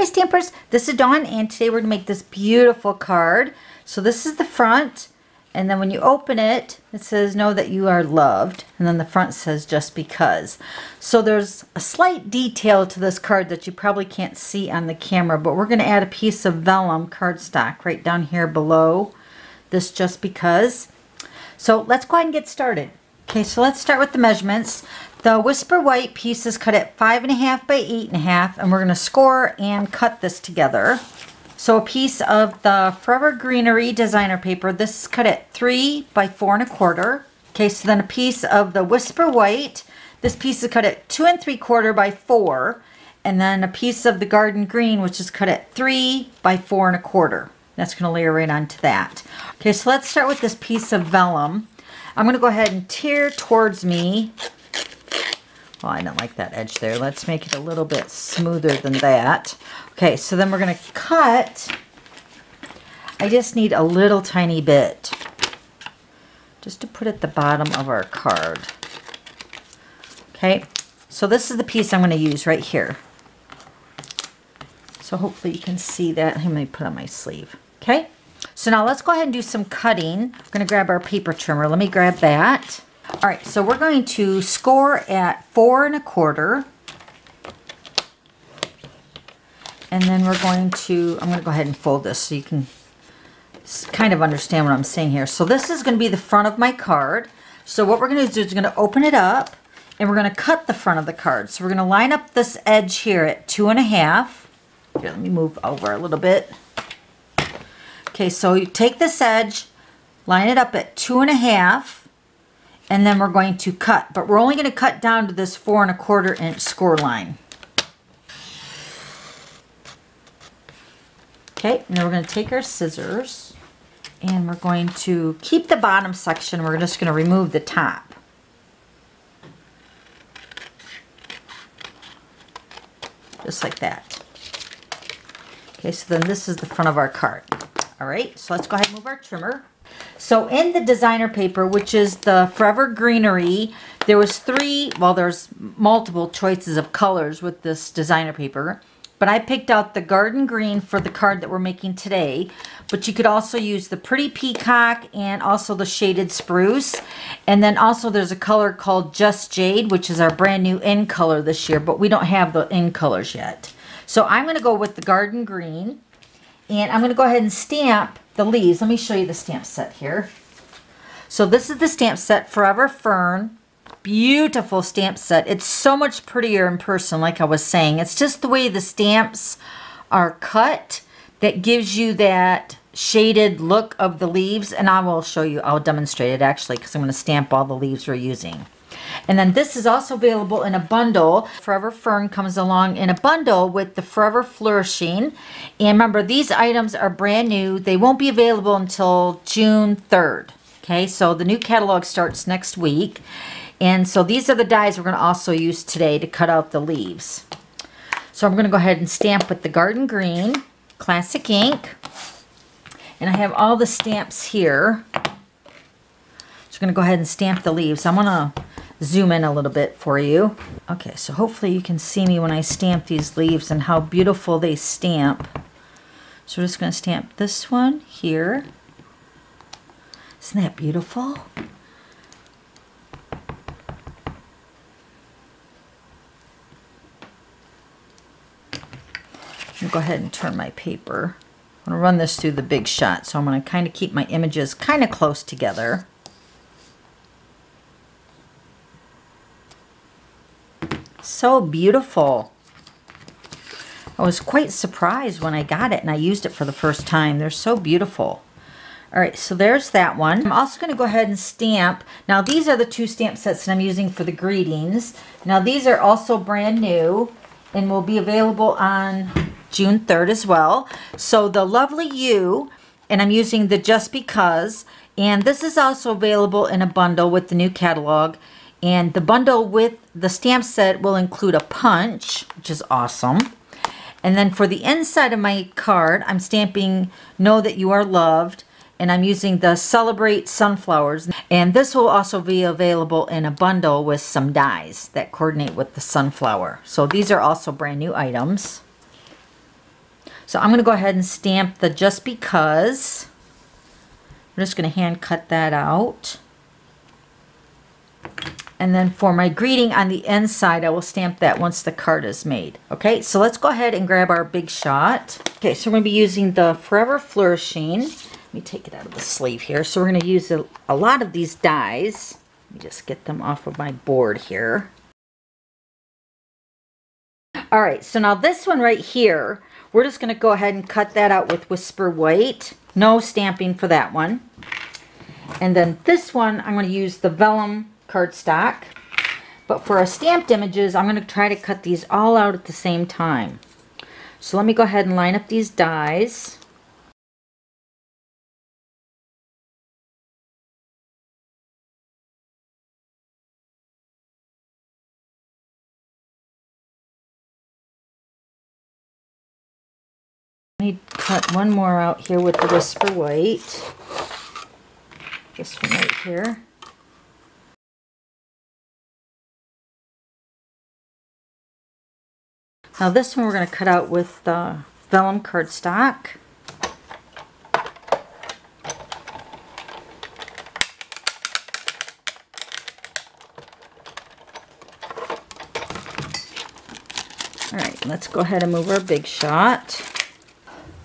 Hi Stampers, this is Dawn and today we're going to make this beautiful card. So this is the front, and then when you open it, it says know that you are loved, and then the front says just because. So there's a slight detail to this card that you probably can't see on the camera, but we're going to add a piece of vellum cardstock right down here below this just because. So let's go ahead and get started. Okay, so let's start with the measurements. The Whisper White piece is cut at 5.5 by 8.5, and we're going to score and cut this together. So a piece of the Forever Greenery Designer paper, this is cut at 3 by 4.25. Okay, so then a piece of the Whisper White, this piece is cut at 2 3/4 by 4, and then a piece of the Garden Green, which is cut at 3 by 4.25. That's going to layer right onto that. Okay, so let's start with this piece of vellum. I'm going to go ahead and tear towards me. Well, I don't like that edge there. Let's make it a little bit smoother than that. Okay, so then we're going to cut. I just need a little tiny bit just to put at the bottom of our card. Okay, so this is the piece I'm going to use right here. So hopefully you can see that. Let me put on my sleeve. Okay, so now let's go ahead and do some cutting. We're going to grab our paper trimmer. Let me grab that. All right, so we're going to score at 4.25, and then we're going to, I'm going to go ahead and fold this so you can kind of understand what I'm saying here. So this is going to be the front of my card. So what we're going to do is we're going to open it up, and we're going to cut the front of the card. So we're going to line up this edge here at 2.5. Here, let me move over a little bit. Okay, so you take this edge, line it up at 2.5. And then we're going to cut, but we're only going to cut down to this 4.25 inch score line. Okay, and then we're going to take our scissors and we're going to keep the bottom section. We're just going to remove the top. Just like that. Okay, so then this is the front of our card. All right, so let's go ahead and move our trimmer. So in the designer paper, which is the Forever Greenery, there was there's multiple choices of colors with this designer paper, but I picked out the Garden Green for the card that we're making today, but you could also use the Pretty Peacock and also the Shaded Spruce, and then also there's a color called Just Jade, which is our brand new in color this year, but we don't have the in colors yet. So I'm going to go with the Garden Green, and I'm going to go ahead and stamp the leaves. Let me show you the stamp set here. So this is the stamp set, Forever Fern. Beautiful stamp set. It's so much prettier in person, like I was saying. It's just the way the stamps are cut that gives you that shaded look of the leaves. And I will show you, I'll demonstrate it actually, because I'm going to stamp all the leaves we're using. And then this is also available in a bundle. Forever Fern comes along in a bundle with the Forever Flourishing. And remember, these items are brand new. They won't be available until June 3rd. Okay, so the new catalog starts next week. And so these are the dies we're going to also use today to cut out the leaves. So I'm going to go ahead and stamp with the Garden Green, Classic Ink. And I have all the stamps here. Just going to go ahead and stamp the leaves. I'm going to zoom in a little bit for you. Okay, so hopefully you can see me when I stamp these leaves and how beautiful they stamp. So we're just going to stamp this one here. Isn't that beautiful? I'll go ahead and turn my paper. I'm going to run this through the big shot, so I'm going to kind of keep my images kind of close together. So beautiful. I was quite surprised when I got it and I used it for the first time. They're so beautiful. All right, so there's that one. I'm also going to go ahead and stamp. Now these are the two stamp sets that I'm using for the greetings. Now these are also brand new and will be available on June 3rd as well. So the Lovely You, and I'm using the Just Because, and this is also available in a bundle with the new catalog. And the bundle with the stamp set will include a punch, which is awesome. And then for the inside of my card, I'm stamping Know That You Are Loved. And I'm using the Celebrate Sunflowers. And this will also be available in a bundle with some dies that coordinate with the sunflower. So these are also brand new items. So I'm going to go ahead and stamp the just because. I'm just going to hand cut that out. And then for my greeting on the inside, I will stamp that once the card is made. Okay, so let's go ahead and grab our big shot. Okay, so we're going to be using the Forever Flourishing. Let me take it out of the sleeve here. So we're going to use a lot of these dies. Let me just get them off of my board here. All right, so now this one right here, we're just going to go ahead and cut that out with Whisper White. No stamping for that one. And then this one, I'm going to use the vellum cardstock. But for our stamped images, I'm going to try to cut these all out at the same time. So let me go ahead and line up these dies. Let me cut one more out here with the Whisper White. This one right here. Now this one we're going to cut out with the vellum cardstock. All right, let's go ahead and move our big shot.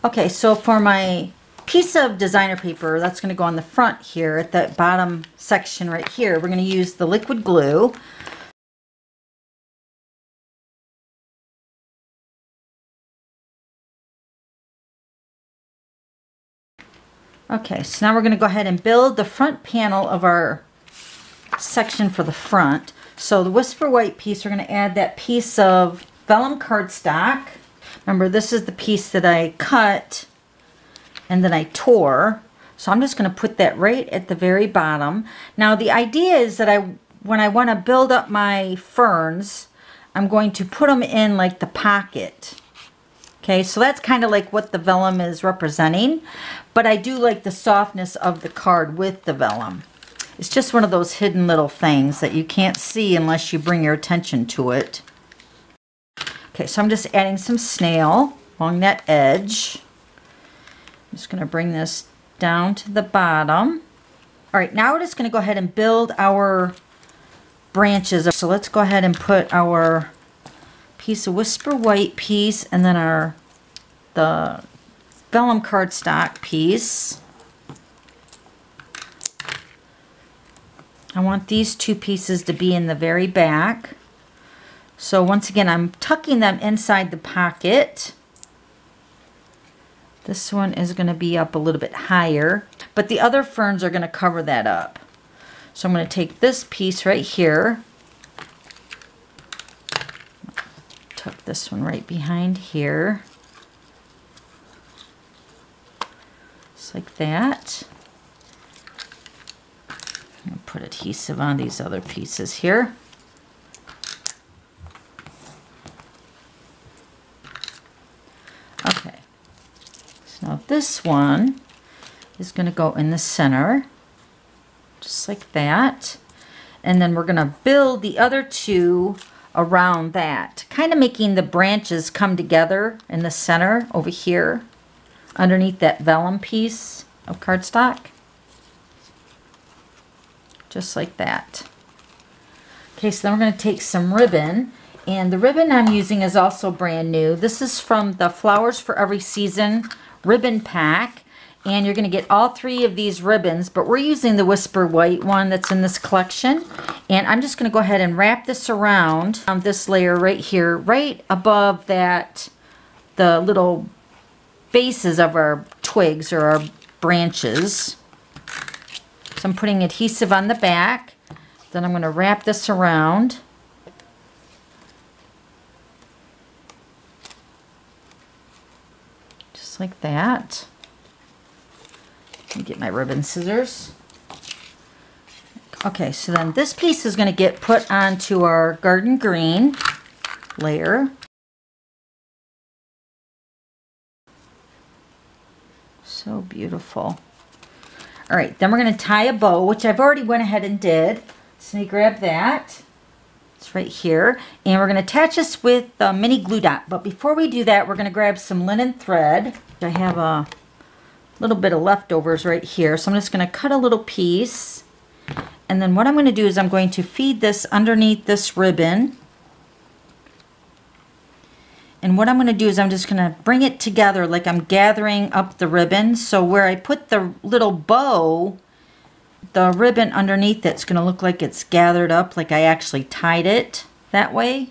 Okay, so for my piece of designer paper, that's going to go on the front here at the bottom section right here. We're going to use the liquid glue. Okay, so now we're going to go ahead and build the front panel of our section for the front. So the Whisper White piece, we're going to add that piece of vellum cardstock. Remember, this is the piece that I cut and then I tore. So I'm just going to put that right at the very bottom. Now the idea is that when I want to build up my ferns, I'm going to put them in like the pocket. Okay, so that's kind of like what the vellum is representing, but I do like the softness of the card with the vellum. It's just one of those hidden little things that you can't see unless you bring your attention to it. Okay, so I'm just adding some snail along that edge. I'm just going to bring this down to the bottom. All right, now we're just going to go ahead and build our branches. So let's go ahead and put our piece of Whisper White piece and then the vellum cardstock piece. I want these two pieces to be in the very back. So once again, I'm tucking them inside the pocket. This one is going to be up a little bit higher, but the other ferns are going to cover that up. So I'm going to take this piece right here, tuck this one right behind here, just like that. I'm going to put adhesive on these other pieces here. Okay, so now this one is going to go in the center, just like that. And then we're going to build the other two around that, kind of making the branches come together in the center over here, underneath that vellum piece of cardstock. Just like that. Okay, so then we're going to take some ribbon. And the ribbon I'm using is also brand new. This is from the Flowers for Every Season ribbon pack. And you're going to get all three of these ribbons, but we're using the Whisper White one that's in this collection. And I'm just going to go ahead and wrap this around this layer right here, right above that, the little bases of our twigs or our branches. So I'm putting adhesive on the back. Then I'm going to wrap this around. Just like that. Let me get my ribbon scissors. Okay, so then this piece is going to get put onto our garden green layer. So beautiful. All right, then we're going to tie a bow, which I've already went ahead and did. So let me grab that. It's right here. And we're going to attach this with the mini glue dot. But before we do that, we're going to grab some linen thread. I have a little bit of leftovers right here. So I'm just going to cut a little piece. And then what I'm going to do is I'm going to feed this underneath this ribbon. And what I'm going to do is I'm just going to bring it together like I'm gathering up the ribbon. So where I put the little bow, the ribbon underneath it's going to look like it's gathered up, like I actually tied it that way.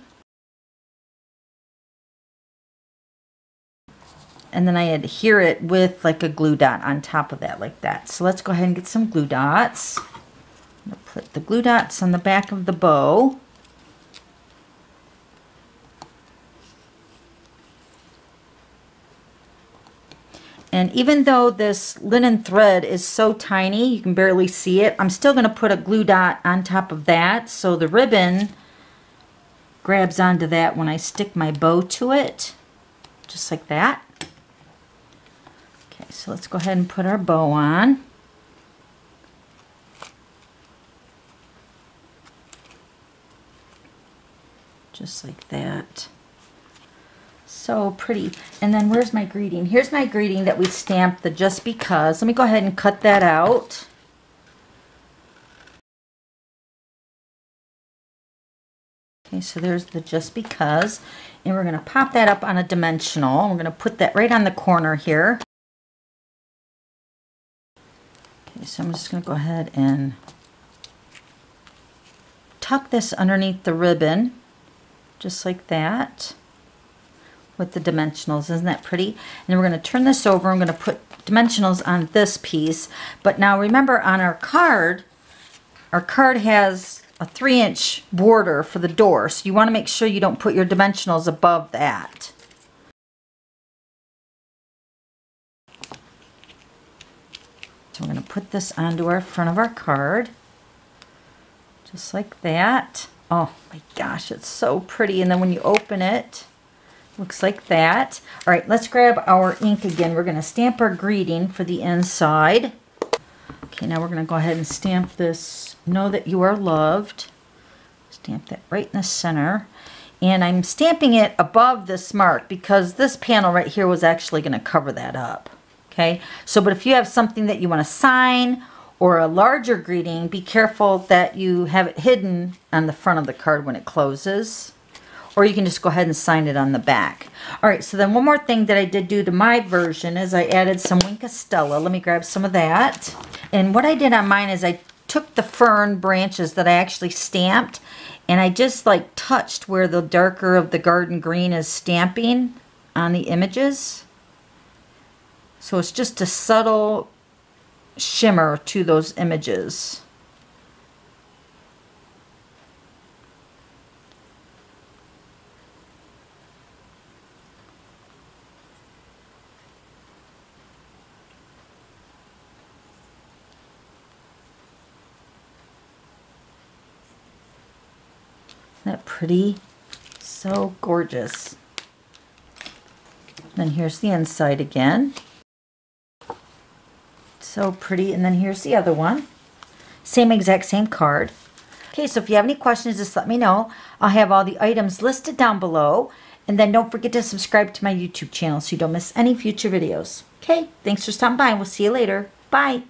And then I adhere it with like a glue dot on top of that, like that. So let's go ahead and get some glue dots. I'm going to put the glue dots on the back of the bow. And even though this linen thread is so tiny, you can barely see it, I'm still going to put a glue dot on top of that so the ribbon grabs onto that when I stick my bow to it, just like that. Okay, so let's go ahead and put our bow on. Just like that. So pretty. And then where's my greeting? Here's my greeting that we stamped, the just because. Let me go ahead and cut that out. Okay, so there's the just because. And we're going to pop that up on a dimensional. We're going to put that right on the corner here. Okay, so I'm just going to go ahead and tuck this underneath the ribbon, just like that. With the dimensionals. Isn't that pretty? And then we're going to turn this over. I'm going to put dimensionals on this piece. But now remember, on our card has a 3-inch border for the door. So you want to make sure you don't put your dimensionals above that. So we're going to put this onto our front of our card. Just like that. Oh my gosh, it's so pretty. And then when you open it, looks like that. All right, let's grab our ink again. We're going to stamp our greeting for the inside. Okay, now we're going to go ahead and stamp this, know that you are loved. Stamp that right in the center. And I'm stamping it above this mark because this panel right here was actually going to cover that up. Okay, so but if you have something that you want to sign or a larger greeting, be careful that you have it hidden on the front of the card when it closes. Or you can just go ahead and sign it on the back. All right, so then one more thing that I did do to my version is I added some Wink of Stella. Let me grab some of that. And what I did on mine is I took the fern branches that I actually stamped and I just like touched where the darker of the garden green is stamping on the images. So it's just a subtle shimmer to those images. Isn't that pretty? So gorgeous. Then here's the inside again. So pretty. And then here's the other one. Same exact same card. Okay, so if you have any questions, just let me know. I'll have all the items listed down below. And then don't forget to subscribe to my YouTube channel so you don't miss any future videos. Okay, thanks for stopping by and we'll see you later. Bye.